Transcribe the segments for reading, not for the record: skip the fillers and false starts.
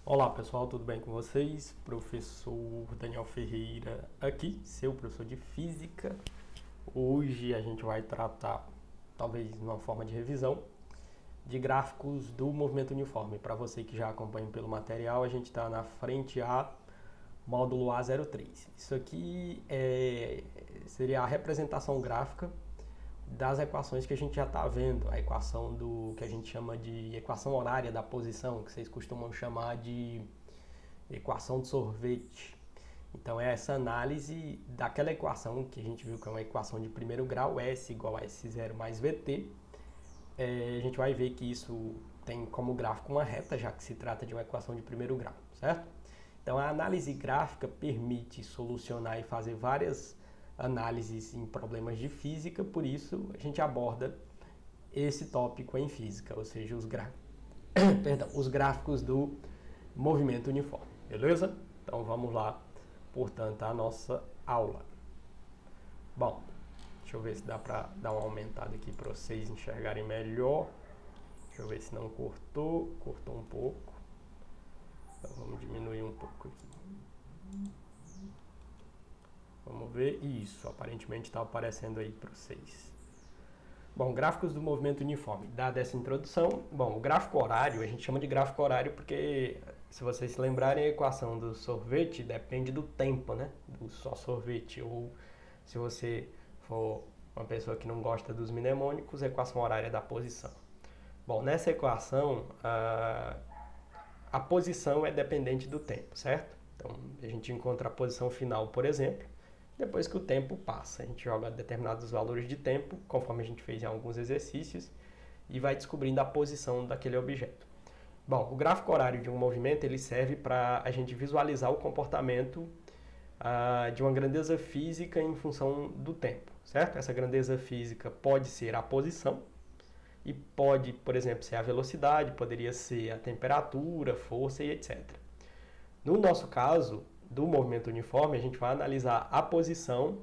Olá pessoal, tudo bem com vocês? Professor Daniel Ferreira aqui, seu professor de Física. Hoje a gente vai tratar, talvez numa forma de revisão, de gráficos do movimento uniforme. Para você que já acompanha pelo material, a gente está na frente A, módulo A03. Isso aqui seria a representação gráfica das equações que a gente já está vendo, a equação do que a gente chama de equação horária da posição, que vocês costumam chamar de equação de sorvete. Então é essa análise daquela equação que a gente viu que é uma equação de primeiro grau, S igual a S0 mais VT. A gente vai ver que isso tem como gráfico uma reta, já que se trata de uma equação de primeiro grau, certo? Então a análise gráfica permite solucionar e fazer várias análises em problemas de física, por isso a gente aborda esse tópico em física, ou seja, os gráficos do movimento uniforme, beleza? Então vamos lá, portanto, a nossa aula. Bom, deixa eu ver se dá para dar uma aumentada aqui para vocês enxergarem melhor. Deixa eu ver se não cortou um pouco. Então vamos diminuir um pouco aqui. Vamos ver, isso, aparentemente está aparecendo aí para vocês. Bom, gráficos do movimento uniforme. Dada essa introdução, bom, o gráfico horário, a gente chama de gráfico horário porque, se vocês se lembrarem, a equação do sorvete depende do tempo, né? Do só sorvete. Ou, se você for uma pessoa que não gosta dos mnemônicos, a equação horária da posição. Bom, nessa equação, a posição é dependente do tempo, certo? Então, a gente encontra a posição final, por exemplo, depois que o tempo passa. A gente joga determinados valores de tempo, conforme a gente fez em alguns exercícios, e vai descobrindo a posição daquele objeto. Bom, o gráfico horário de um movimento ele serve para a gente visualizar o comportamento de uma grandeza física em função do tempo, certo? Essa grandeza física pode ser a posição, e pode, por exemplo, ser a velocidade, poderia ser a temperatura, força e etc. No nosso caso, do movimento uniforme, a gente vai analisar a posição,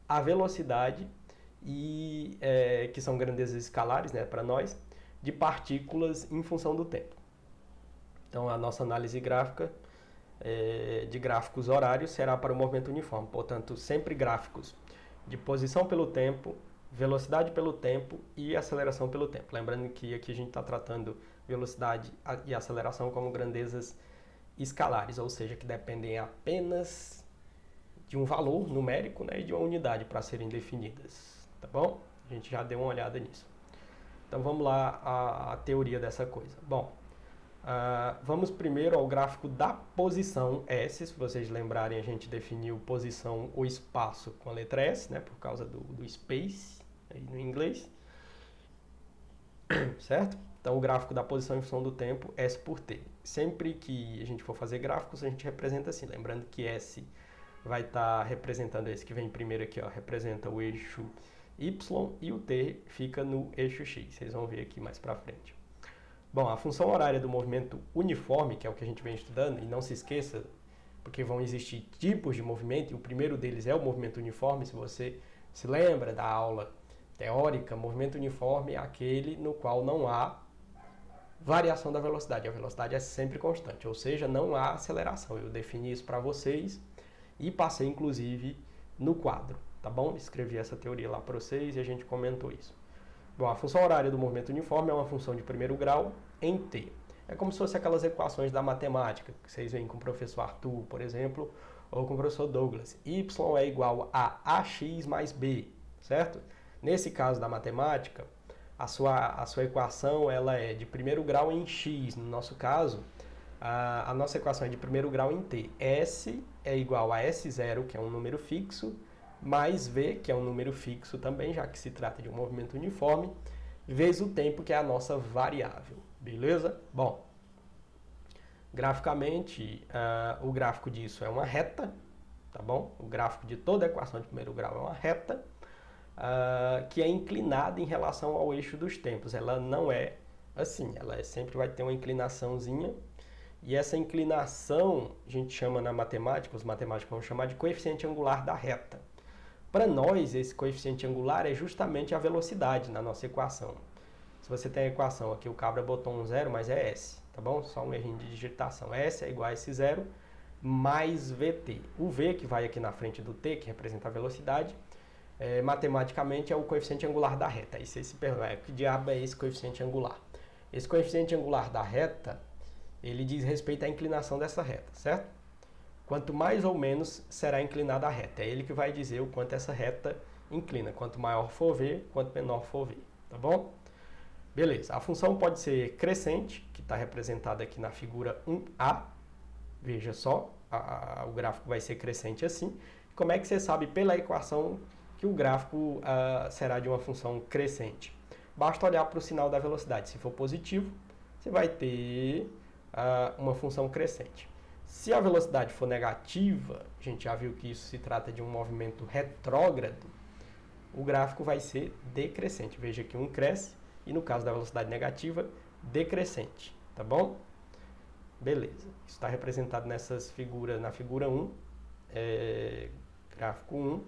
a velocidade, e que são grandezas escalares, né, para nós, de partículas em função do tempo. Então, a nossa análise gráfica de gráficos horários será para o movimento uniforme. Portanto, sempre gráficos de posição pelo tempo, velocidade pelo tempo e aceleração pelo tempo. Lembrando que aqui a gente está tratando velocidade e aceleração como grandezas escalares, ou seja, que dependem apenas de um valor numérico, né, e de uma unidade para serem definidas, tá bom? A gente já deu uma olhada nisso. Então vamos lá a teoria dessa coisa. Bom, vamos primeiro ao gráfico da posição S. Se vocês lembrarem, a gente definiu posição ou espaço com a letra S, né, por causa do space aí no inglês, certo? Então o gráfico da posição em função do tempo, S por T. Sempre que a gente for fazer gráficos, a gente representa assim, lembrando que S vai estar representando esse que vem primeiro aqui, ó, representa o eixo Y, e o T fica no eixo X. Vocês vão ver aqui mais para frente. Bom, a função horária do movimento uniforme, que é o que a gente vem estudando, e não se esqueça, porque vão existir tipos de movimento, e o primeiro deles é o movimento uniforme. Se você se lembra da aula teórica, movimento uniforme é aquele no qual não há variação da velocidade. A velocidade é sempre constante, ou seja, não há aceleração. Eu defini isso para vocês e passei, inclusive, no quadro, tá bom? Escrevi essa teoria lá para vocês e a gente comentou isso. Bom, a função horária do movimento uniforme é uma função de primeiro grau em T. É como se fosse aquelas equações da matemática, que vocês veem com o professor Arthur, por exemplo, ou com o professor Douglas. Y é igual a AX mais B, certo? Nesse caso da matemática, a sua equação ela é de primeiro grau em X. No nosso caso, a nossa equação é de primeiro grau em T. S é igual a S0, que é um número fixo, mais V, que é um número fixo também, já que se trata de um movimento uniforme, vezes o tempo, que é a nossa variável. Beleza? Bom, graficamente, o gráfico disso é uma reta, tá bom? O gráfico de toda a equação de primeiro grau é uma reta, que é inclinada em relação ao eixo dos tempos. Ela não é assim, ela sempre vai ter uma inclinaçãozinha, e essa inclinação a gente chama na matemática, os matemáticos vão chamar de coeficiente angular da reta. Para nós, esse coeficiente angular é justamente a velocidade na nossa equação. Se você tem a equação aqui, o cabra botou um zero, mas é S. tá bom? Só um errinho de digitação. S é igual a S0 mais VT. O V, que vai aqui na frente do T, que representa a velocidade, matematicamente é o coeficiente angular da reta. Aí você se pergunta, que diabo é esse coeficiente angular? Esse coeficiente angular da reta, ele diz respeito à inclinação dessa reta, certo? Quanto mais ou menos será inclinada a reta. É ele que vai dizer o quanto essa reta inclina. Quanto maior for V, quanto menor for V, tá bom? Beleza, a função pode ser crescente, que está representada aqui na figura 1A. Veja só, o gráfico vai ser crescente assim. Como é que você sabe pela equação que o gráfico será de uma função crescente? Basta olhar para o sinal da velocidade. Se for positivo, você vai ter uma função crescente. Se a velocidade for negativa, a gente já viu que isso se trata de um movimento retrógrado, o gráfico vai ser decrescente. Veja que um cresce e no caso da velocidade negativa, decrescente, tá bom? Beleza, isso está representado nessas figuras, na figura 1, gráfico 1,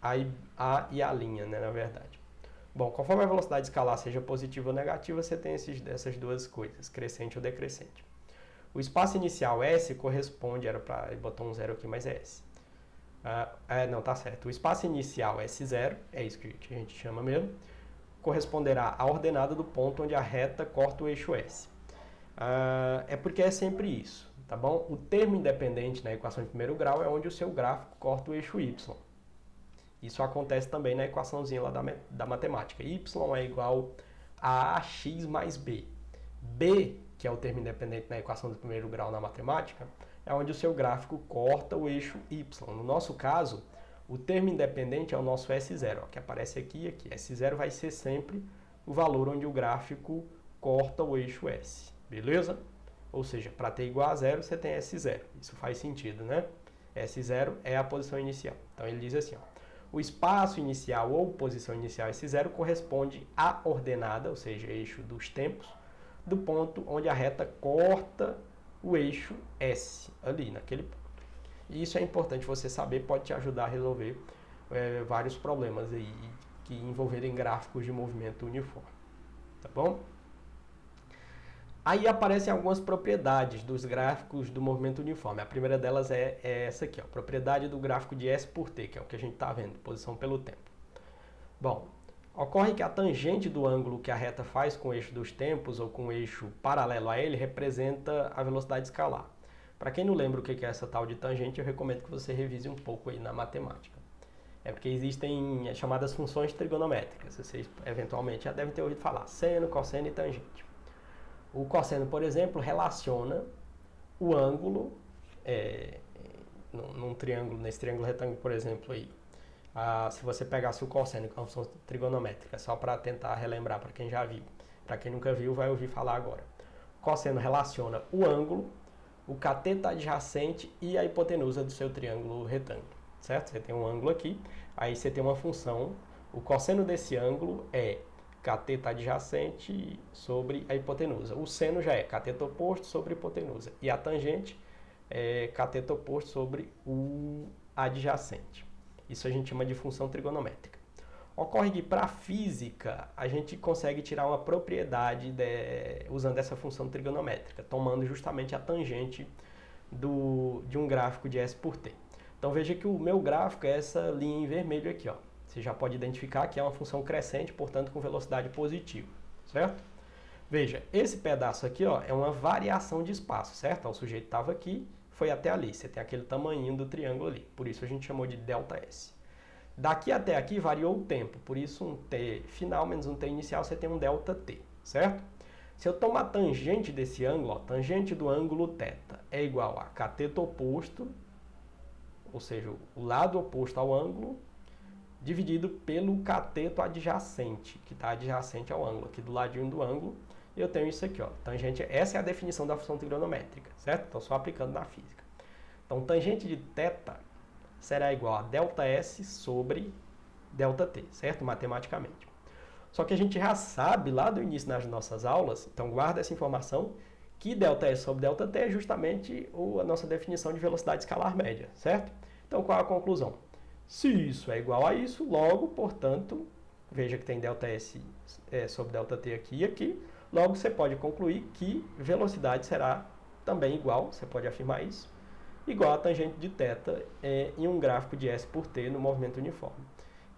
A e a linha, né, na verdade. Bom, conforme a velocidade escalar seja positiva ou negativa, você tem essas duas coisas, crescente ou decrescente. O espaço inicial S corresponde, era para botar um zero aqui, mas é S. Não, tá certo. O espaço inicial S0, é isso que a gente chama mesmo, corresponderá à ordenada do ponto onde a reta corta o eixo S. É porque é sempre isso, tá bom? O termo independente na equação de primeiro grau é onde o seu gráfico corta o eixo Y. Isso acontece também na equaçãozinha lá da matemática. Y é igual a AX mais B. B, que é o termo independente na equação de primeiro grau na matemática, é onde o seu gráfico corta o eixo Y. No nosso caso, o termo independente é o nosso S0, ó, que aparece aqui e aqui. S0 vai ser sempre o valor onde o gráfico corta o eixo S, beleza? Ou seja, para t igual a zero, você tem S0. Isso faz sentido, né? S0 é a posição inicial. Então ele diz assim, ó, o espaço inicial ou posição inicial S0 corresponde à ordenada, ou seja, eixo dos tempos, do ponto onde a reta corta o eixo S, ali naquele ponto. E isso é importante você saber, pode te ajudar a resolver vários problemas aí que envolverem gráficos de movimento uniforme, tá bom? Aí aparecem algumas propriedades dos gráficos do movimento uniforme. A primeira delas é essa aqui, ó, propriedade do gráfico de S por T, que é o que a gente está vendo, posição pelo tempo. Bom, ocorre que a tangente do ângulo que a reta faz com o eixo dos tempos ou com o eixo paralelo a ele representa a velocidade escalar. Para quem não lembra o que é essa tal de tangente, eu recomendo que você revise um pouco aí na matemática. É porque existem as chamadas funções trigonométricas. Vocês eventualmente já devem ter ouvido falar seno, cosseno e tangente. O cosseno, por exemplo, relaciona o ângulo num triângulo, nesse triângulo retângulo, por exemplo, aí. Se você pegasse o cosseno, que é uma função trigonométrica, só para tentar relembrar para quem já viu. Para quem nunca viu, vai ouvir falar agora. O cosseno relaciona o ângulo, o cateto adjacente e a hipotenusa do seu triângulo retângulo, certo? Você tem um ângulo aqui, aí você tem uma função, o cosseno desse ângulo é cateto adjacente sobre a hipotenusa. O seno já é cateto oposto sobre a hipotenusa. E a tangente é cateto oposto sobre o adjacente. Isso a gente chama de função trigonométrica. Ocorre que para a física a gente consegue tirar uma propriedade usando essa função trigonométrica, tomando justamente a tangente de um gráfico de S por T. Então veja que o meu gráfico é essa linha em vermelho aqui, ó. Você já pode identificar que é uma função crescente, portanto com velocidade positiva, certo? Veja, esse pedaço aqui, ó, é uma variação de espaço, certo? O sujeito estava aqui, foi até ali, você tem aquele tamanhinho do triângulo ali, por isso a gente chamou de ΔS. Daqui até aqui variou o tempo, por isso um t final menos um t inicial, você tem um ΔT, certo? Se eu tomar a tangente desse ângulo, ó, tangente do ângulo θ é igual a cateto oposto, ou seja, o lado oposto ao ângulo, dividido pelo cateto adjacente, que está adjacente ao ângulo, aqui do ladinho do ângulo, eu tenho isso aqui, ó, tangente, essa é a definição da função trigonométrica, certo? Estou só aplicando na física. Então, tangente de θ será igual a ΔS sobre ΔT, certo? Matematicamente. Só que a gente já sabe lá do início nas nossas aulas, então guarda essa informação, que ΔS sobre ΔT é justamente a nossa definição de velocidade escalar média, certo? Então, qual é a conclusão? Se isso é igual a isso, logo, portanto, veja que tem ΔS sobre ΔT aqui e aqui, Logo, você pode concluir que velocidade será também igual, você pode afirmar isso, igual a tangente de θ em um gráfico de S por T no movimento uniforme.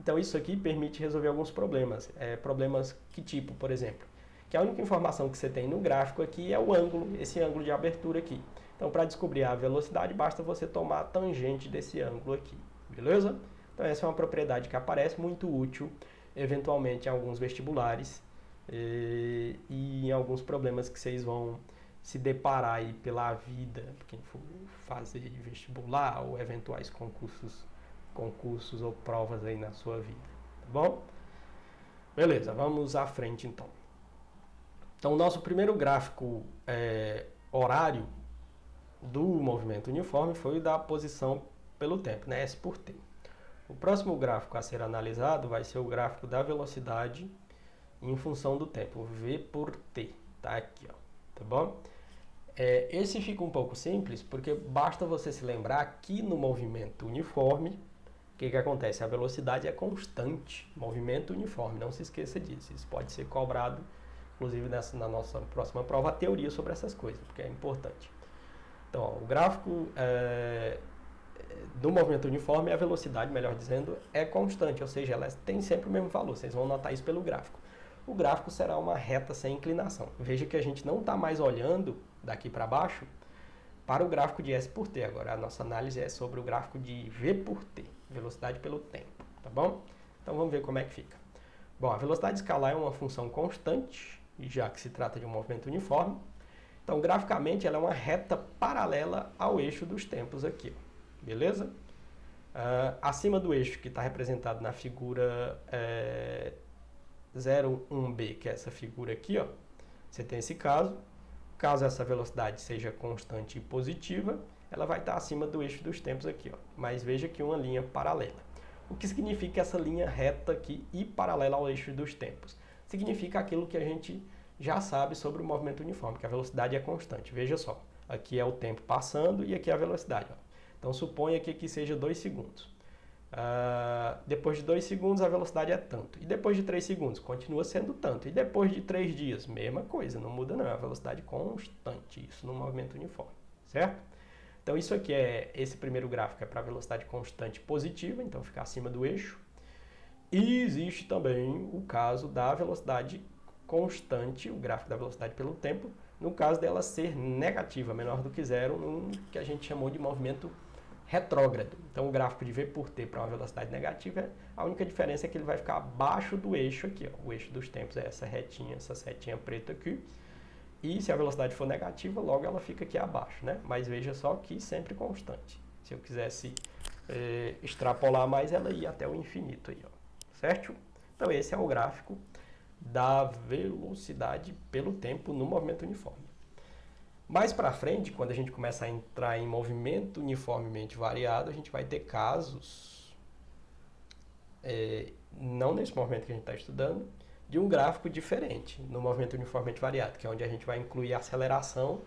Então, isso aqui permite resolver alguns problemas. Problemas que tipo, por exemplo, que a única informação que você tem no gráfico aqui é o ângulo, esse ângulo de abertura aqui. Então, para descobrir a velocidade, basta você tomar a tangente desse ângulo aqui, beleza? Então, essa é uma propriedade que aparece muito útil, eventualmente, em alguns vestibulares e em alguns problemas que vocês vão se deparar aí pela vida, quem for fazer vestibular ou eventuais concursos ou provas aí na sua vida, tá bom? Beleza, vamos à frente então. Então, o nosso primeiro gráfico horário do movimento uniforme foi o da posição pelo tempo, né? S por T. O próximo gráfico a ser analisado vai ser o gráfico da velocidade em função do tempo, V por T, tá aqui, ó, tá bom? Esse fica um pouco simples, porque basta você se lembrar que no movimento uniforme, o que acontece? A velocidade é constante, movimento uniforme, não se esqueça disso, isso pode ser cobrado, inclusive na nossa próxima prova, a teoria sobre essas coisas, porque é importante. Então, ó, o gráfico do movimento uniforme, a velocidade, melhor dizendo, é constante, ou seja, ela tem sempre o mesmo valor, vocês vão notar isso pelo gráfico. O gráfico será uma reta sem inclinação. Veja que a gente não está mais olhando daqui para baixo para o gráfico de S por T. Agora a nossa análise é sobre o gráfico de V por T, velocidade pelo tempo, tá bom? Então vamos ver como é que fica. Bom, a velocidade escalar é uma função constante, já que se trata de um movimento uniforme. Então, graficamente, ela é uma reta paralela ao eixo dos tempos aqui, ó, beleza? Acima do eixo que está representado na figura 01B, que é essa figura aqui, ó, você tem esse caso. Caso essa velocidade seja constante e positiva, ela vai estar acima do eixo dos tempos aqui, ó. Mas veja que uma linha paralela. O que significa essa linha reta aqui e paralela ao eixo dos tempos? Significa aquilo que a gente já sabe sobre o movimento uniforme, que a velocidade é constante. Veja só, aqui é o tempo passando e aqui é a velocidade, ó. Então suponha que aqui seja 2 segundos. Depois de 2 segundos a velocidade é tanto. E depois de 3 segundos continua sendo tanto. E depois de 3 dias, mesma coisa, não muda não, é a velocidade constante, isso no movimento uniforme, certo? Então isso aqui esse primeiro gráfico é para a velocidade constante positiva, então fica acima do eixo. E existe também o caso da velocidade constante, o gráfico da velocidade pelo tempo, no caso dela ser negativa, menor do que zero, no que a gente chamou de movimento retrógrado. Então o gráfico de V por T para uma velocidade negativa, a única diferença é que ele vai ficar abaixo do eixo aqui, ó. O eixo dos tempos é essa retinha, essa setinha preta aqui. E se a velocidade for negativa, logo ela fica aqui abaixo, né? Mas veja só que sempre constante. Se eu quisesse extrapolar mais, ela ia até o infinito aí, ó. Certo? Então esse é o gráfico da velocidade pelo tempo no movimento uniforme. Mais para frente, quando a gente começa a entrar em movimento uniformemente variado, a gente vai ter casos, não nesse movimento que a gente está estudando, de um gráfico diferente no movimento uniformemente variado, que é onde a gente vai incluir a aceleração,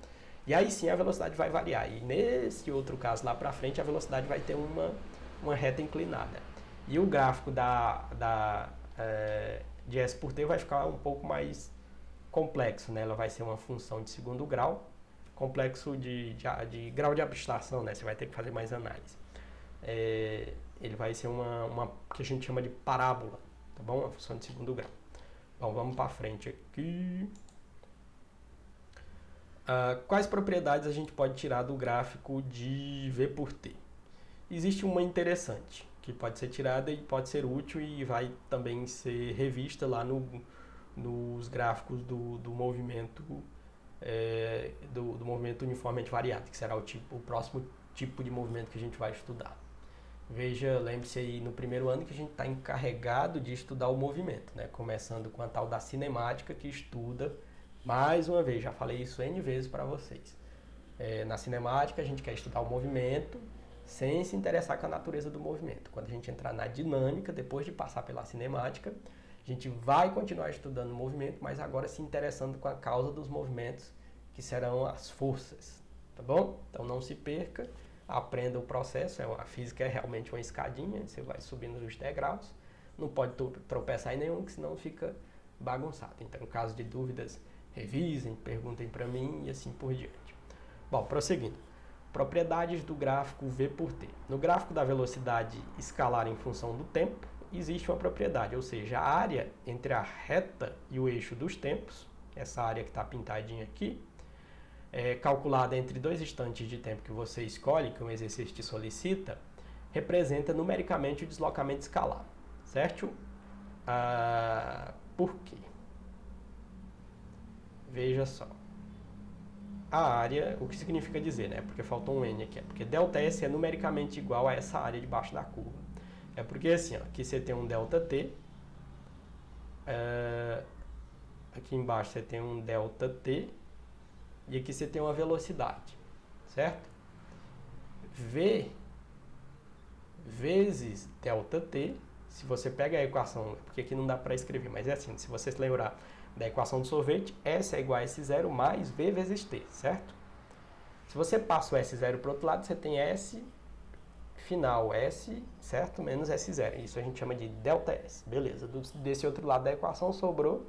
e aí sim a velocidade vai variar. E nesse outro caso lá para frente, a velocidade vai ter uma reta inclinada. E o gráfico de S por T vai ficar um pouco mais complexo, né? Ela vai ser uma função de segundo grau, complexo de grau de abstração, né? Você vai ter que fazer mais análise. Ele vai ser uma que a gente chama de parábola, tá bom? Uma função de segundo grau. Bom, vamos para frente aqui. Quais propriedades a gente pode tirar do gráfico de V por T? Existe uma interessante, que pode ser tirada e pode ser útil e vai também ser revista lá nos gráficos do movimento do movimento uniformemente variado, que será o próximo tipo de movimento que a gente vai estudar. Veja, lembre-se aí no primeiro ano que a gente está encarregado de estudar o movimento, né? Começando com a tal da cinemática, que estuda, mais uma vez, já falei isso N vezes para vocês. Na cinemática a gente quer estudar o movimento sem se interessar com a natureza do movimento. Quando a gente entrar na dinâmica, depois de passar pela cinemática, a gente vai continuar estudando o movimento, mas agora se interessando com a causa dos movimentos, que serão as forças, tá bom? Então não se perca, aprenda o processo, a física é realmente uma escadinha, você vai subindo os degraus, não pode tropeçar em nenhum, que senão fica bagunçado. Então, em caso de dúvidas revisem, perguntem para mim e assim por diante. Bom, prosseguindo. Propriedades do gráfico V por T. No gráfico da velocidade escalar em função do tempo, existe uma propriedade, ou seja, a área entre a reta e o eixo dos tempos, essa área que está pintadinha aqui, é calculada entre dois instantes de tempo que você escolhe, que um exercício te solicita, representa numericamente o deslocamento escalar, certo? Por quê? Veja só. A área, o que significa dizer, né? Porque faltou um N aqui. É porque ΔS é numericamente igual a essa área debaixo da curva. É porque assim, ó, aqui você tem um ΔT, aqui embaixo você tem um ΔT, e aqui você tem uma velocidade, certo? V vezes ΔT, se você pega a equação, porque aqui não dá para escrever, mas é assim, se você se lembrar da equação do sorvete, S é igual a S0 mais V vezes T, certo? Se você passa o S0 para o outro lado, você tem S final S, certo? Menos S0. Isso a gente chama de ΔS. Beleza. Desse outro lado da equação sobrou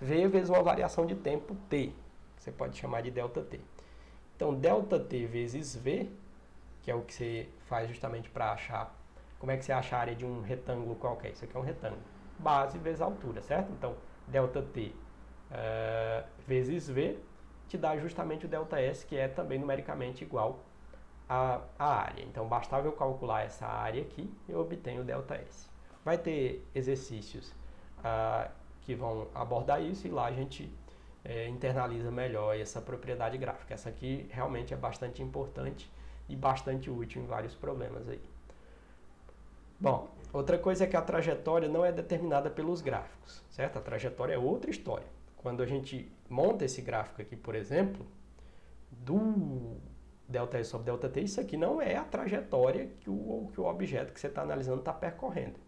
V vezes uma variação de tempo T. Você pode chamar de ΔT. Então, ΔT vezes V, que é o que você faz justamente para achar como é que você acha a área de um retângulo qualquer. Isso aqui é um retângulo. Base vezes altura, certo? Então, ΔT vezes V te dá justamente o ΔS, que é também numericamente igual à área. Então, bastava eu calcular essa área aqui e eu obtenho o ΔS. Vai ter exercícios que vão abordar isso e lá a gente internaliza melhor essa propriedade gráfica. Essa aqui realmente é bastante importante e bastante útil em vários problemas aí. Bom, outra coisa é que a trajetória não é determinada pelos gráficos, certo? A trajetória é outra história. Quando a gente monta esse gráfico aqui, por exemplo, do ΔS sobre ΔT, isso aqui não é a trajetória que o objeto que você está analisando está percorrendo.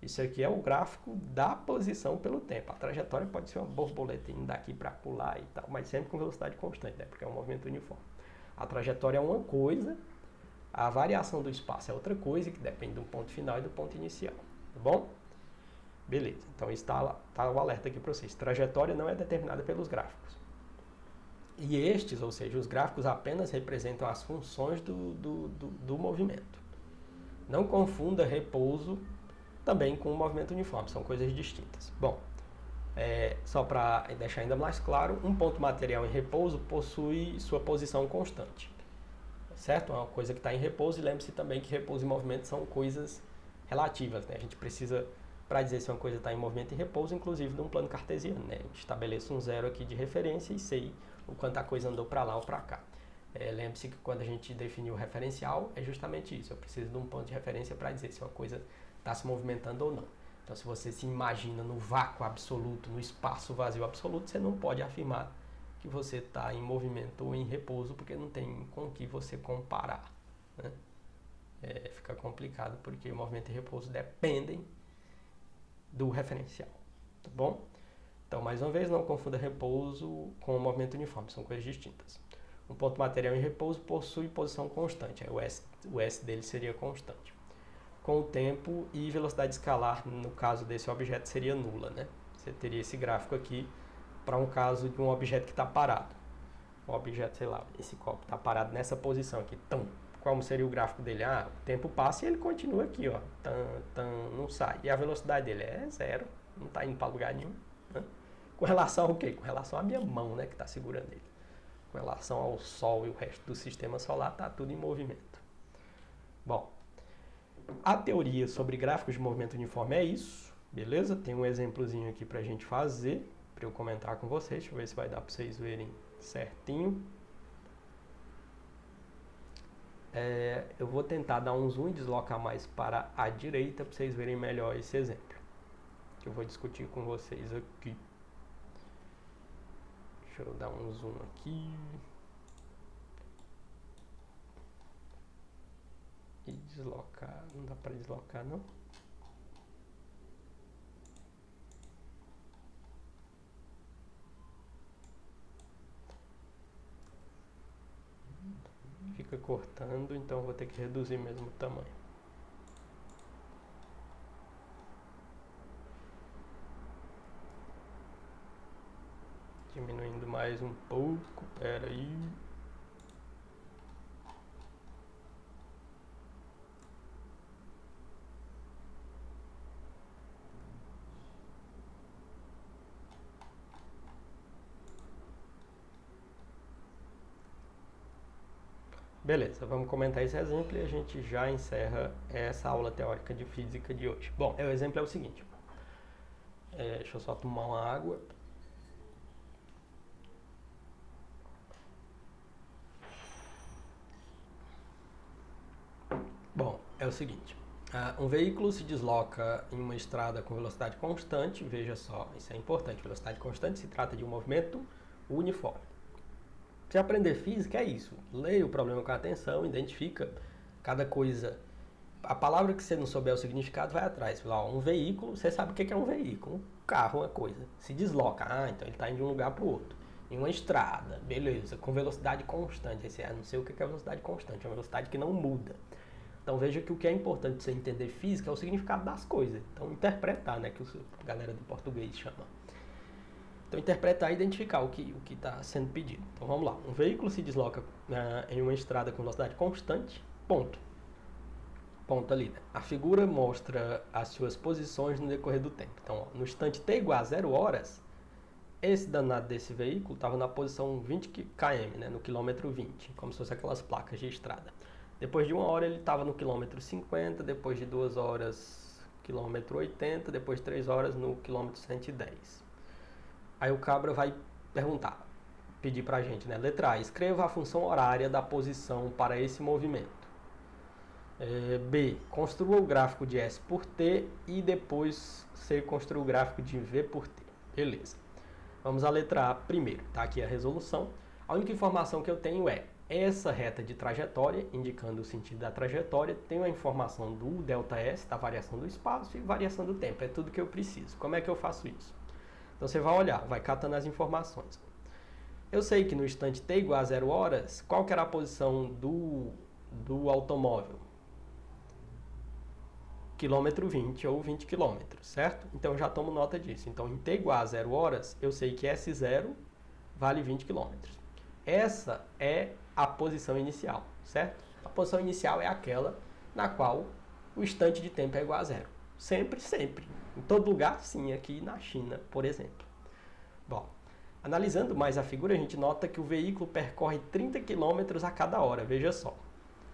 Isso aqui é o gráfico da posição pelo tempo. A trajetória pode ser uma borboleta indo daqui para pular e tal, mas sempre com velocidade constante, né? Porque é um movimento uniforme. A trajetória é uma coisa, a variação do espaço é outra coisa, que depende do ponto final e do ponto inicial. Tá bom? Beleza. Então está o alerta aqui para vocês. Trajetória não é determinada pelos gráficos. E estes, ou seja, os gráficos apenas representam as funções do movimento. Não confunda repouso também com movimento uniforme, são coisas distintas. Bom, só para deixar ainda mais claro, um ponto material em repouso possui sua posição constante, certo? É uma coisa que está em repouso, e lembre-se também que repouso e movimento são coisas relativas, né? A gente precisa, para dizer se uma coisa está em movimento e repouso, inclusive num plano cartesiano, né? A gente estabelece um zero aqui de referência e sei o quanto a coisa andou para lá ou para cá. Lembre-se que quando a gente definiu o referencial, é justamente isso. Eu preciso de um ponto de referência para dizer se uma coisa está se movimentando ou não. Então, se você se imagina no vácuo absoluto, no espaço vazio absoluto, você não pode afirmar que você está em movimento ou em repouso, porque não tem com o que você comparar, né? Fica complicado, porque o movimento e repouso dependem do referencial, tá bom? Então, mais uma vez, não confunda repouso com movimento uniforme, são coisas distintas. Um ponto material em repouso possui posição constante, o S dele seria constante. Com o tempo e velocidade escalar, no caso desse objeto, seria nula, né? Você teria esse gráfico aqui para um caso de um objeto que está parado. Um objeto, sei lá, esse copo está parado nessa posição aqui. Então, como seria o gráfico dele? O tempo passa e ele continua aqui, ó. Não sai. E a velocidade dele é zero, não está indo para lugar nenhum, né? Com relação ao quê? Com relação à minha mão, né, que está segurando ele. Com relação ao Sol e o resto do sistema solar, está tudo em movimento. Bom, a teoria sobre gráficos de movimento uniforme é isso, beleza? Tem um exemplozinho aqui para a gente fazer, para eu comentar com vocês. Deixa eu ver se vai dar para vocês verem certinho. Eu vou tentar dar um zoom e deslocar mais para a direita para vocês verem melhor esse exemplo, que eu vou discutir com vocês aqui. Deixa eu dar um zoom aqui. E deslocar. Não dá para deslocar, não? Fica cortando, então eu vou ter que reduzir mesmo o tamanho. Diminuindo mais um pouco, pera aí. Beleza, vamos comentar esse exemplo e a gente já encerra essa aula teórica de física de hoje. Bom, o exemplo é o seguinte. Deixa eu só tomar uma água. Bom, é o seguinte. Um veículo se desloca em uma estrada com velocidade constante. Veja só, isso é importante. Velocidade constante se trata de um movimento uniforme. Se aprender física é isso. Leia o problema com atenção, identifica cada coisa. A palavra que você não souber o significado vai atrás. Um veículo, você sabe o que é um veículo. Um carro, uma coisa. Se desloca. Então ele está indo de um lugar para o outro. Em uma estrada, beleza, com velocidade constante. Aí você não sei o que é velocidade constante. É uma velocidade que não muda. Então veja que o que é importante você entender física é o significado das coisas. Então interpretar, né, que a galera do português chama. Então interpretar e identificar o que está sendo pedido. Então vamos lá. Um veículo se desloca em uma estrada com velocidade constante, ponto. Ponto ali, né? A figura mostra as suas posições no decorrer do tempo. Então, ó, no instante t igual a 0 horas, esse danado desse veículo estava na posição 20 km, né, no quilômetro 20, como se fosse aquelas placas de estrada. Depois de 1 hora ele estava no quilômetro 50, depois de 2 horas, quilômetro 80, depois de 3 horas no quilômetro 110. Aí o cabra vai perguntar, pedir pra gente, né? Letra A, escreva a função horária da posição para esse movimento. B, construa o gráfico de S por T e depois C, construa o gráfico de V por T. Beleza. Vamos à letra A primeiro, tá aqui a resolução. A única informação que eu tenho é essa reta de trajetória, indicando o sentido da trajetória, tem a informação do ΔS, da variação do espaço e variação do tempo. É tudo que eu preciso. Como é que eu faço isso? Então você vai olhar, vai catando as informações. Eu sei que no instante t igual a 0 horas, qual que era a posição do automóvel? Quilômetro 20 ou 20 quilômetros, certo? Então eu já tomo nota disso. Então em t igual a 0 horas, eu sei que S0 vale 20 quilômetros. Essa é a posição inicial, certo? A posição inicial é aquela na qual o instante de tempo é igual a 0. Sempre, sempre. Em todo lugar, sim, aqui na China, por exemplo. Bom, analisando mais a figura, a gente nota que o veículo percorre 30 km a cada hora, veja só.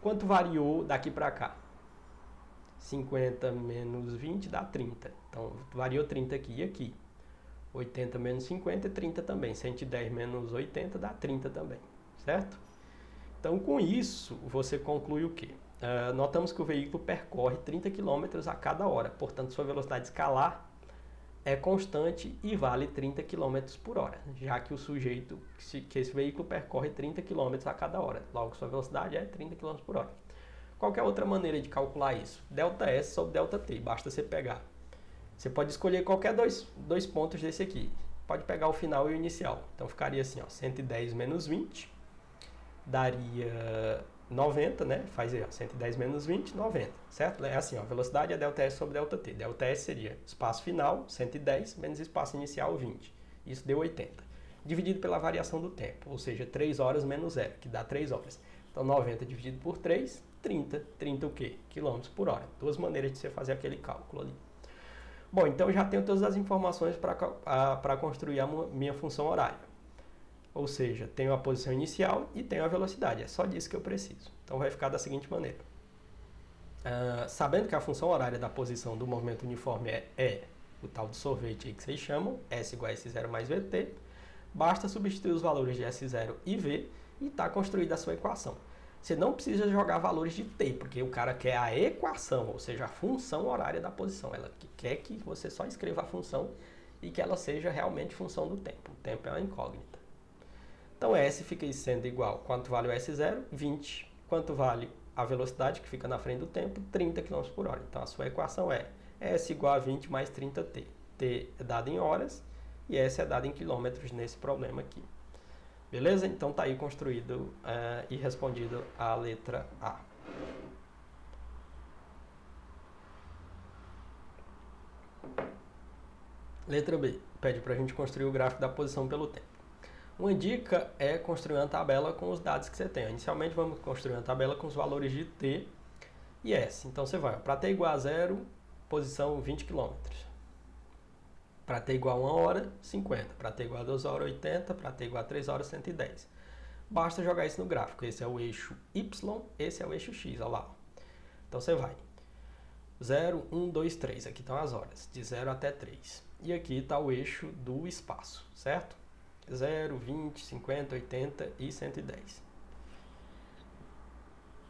Quanto variou daqui para cá? 50 menos 20 dá 30. Então, variou 30 aqui e aqui. 80 menos 50 é 30 também. 110 menos 80 dá 30 também, certo? Então, com isso, você conclui o quê? Notamos que o veículo percorre 30 km a cada hora, portanto, sua velocidade escalar é constante e vale 30 km por hora, já que o sujeito, que esse veículo percorre 30 km a cada hora, logo sua velocidade é 30 km por hora. Qualquer outra maneira de calcular isso? ΔS sobre ΔT, basta você pegar. Você pode escolher qualquer dois pontos desse aqui, pode pegar o final e o inicial. Então ficaria assim, ó, 110 menos 20, daria 90, né? Faz aí, ó, 110 menos 20, 90, certo? É assim, ó, velocidade é ΔS sobre ΔT. ΔS seria espaço final, 110, menos espaço inicial, 20. Isso deu 80. Dividido pela variação do tempo, ou seja, 3 horas menos 0, que dá 3 horas. Então, 90 dividido por 3, 30. 30 o quê? Quilômetros por hora. Duas maneiras de você fazer aquele cálculo ali. Bom, então eu já tenho todas as informações para construir a minha função horária. Ou seja, tenho a posição inicial e tenho a velocidade. É só disso que eu preciso. Então vai ficar da seguinte maneira. Sabendo que a função horária da posição do movimento uniforme é o tal de sorvete aí que vocês chamam, S igual a S0 mais VT, basta substituir os valores de S0 e V e está construída a sua equação. Você não precisa jogar valores de T, porque o cara quer a equação, ou seja, a função horária da posição. Ela quer que você só escreva a função e que ela seja realmente função do tempo. O tempo é uma incógnita. Então, S fica sendo igual. Quanto vale o S0? 20. Quanto vale a velocidade, que fica na frente do tempo? 30 km por hora. Então, a sua equação é S igual a 20 mais 30T. T é dado em horas e S é dado em quilômetros nesse problema aqui. Beleza? Então, está aí construído e respondido a letra A. Letra B. Pede para a gente construir o gráfico da posição pelo tempo. Uma dica é construir uma tabela com os dados que você tem. Inicialmente vamos construir uma tabela com os valores de t e s. Então você vai, para t igual a 0, posição 20 km. Para t igual a 1 hora, 50. Para t igual a 2 horas, 80. Para t igual a 3 horas, 110. Basta jogar isso no gráfico. Esse é o eixo Y, esse é o eixo X, olha lá. Então você vai 0, 1, 2, 3. Aqui estão as horas, de 0 até 3. E aqui está o eixo do espaço, certo? 0, 20, 50, 80 e 110.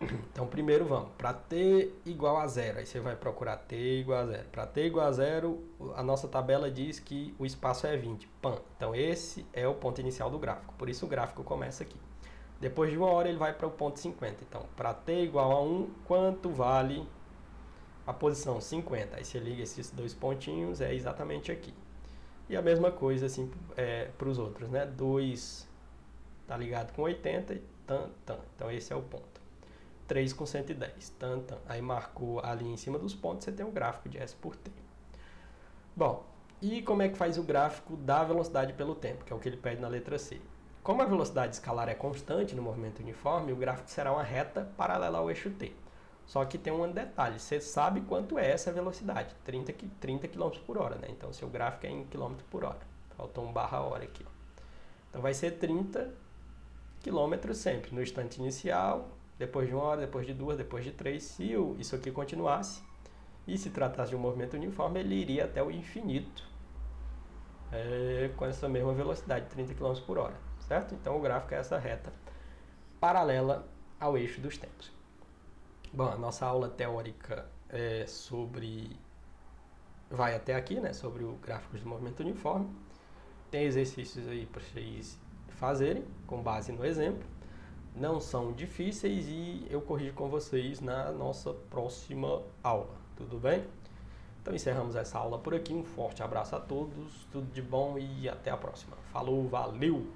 Então, primeiro vamos para t igual a 0. Aí você vai procurar t igual a 0. Para t igual a 0, a nossa tabela diz que o espaço é 20. Pam. Então, esse é o ponto inicial do gráfico. Por isso, o gráfico começa aqui. Depois de 1 hora, ele vai para o ponto 50. Então, para t igual a 1, quanto vale a posição 50? Aí você liga esses dois pontinhos, é exatamente aqui. E a mesma coisa assim para os outros, né? 2 está ligado com 80 e tan, tan. Então, esse é o ponto. 3 com 110, tan, tan. Aí marcou ali em cima dos pontos, você tem o gráfico de S por T. Bom, e como é que faz o gráfico da velocidade pelo tempo, que é o que ele pede na letra C? Como a velocidade escalar é constante no movimento uniforme, o gráfico será uma reta paralela ao eixo T. Só que tem um detalhe, você sabe quanto é essa velocidade, 30 km por hora, né? Então, seu gráfico é em km por hora. Faltou um barra hora aqui. Então, vai ser 30 km sempre, no instante inicial, depois de 1 hora, depois de 2, depois de 3. Se isso aqui continuasse, e se tratasse de um movimento uniforme, ele iria até o infinito, com essa mesma velocidade, 30 km por hora, certo? Então, o gráfico é essa reta paralela ao eixo dos tempos. Bom, a nossa aula teórica vai até aqui, né, sobre o gráfico de movimento uniforme. Tem exercícios aí para vocês fazerem, com base no exemplo. Não são difíceis e eu corrijo com vocês na nossa próxima aula, tudo bem? Então encerramos essa aula por aqui, um forte abraço a todos, tudo de bom e até a próxima. Falou, valeu!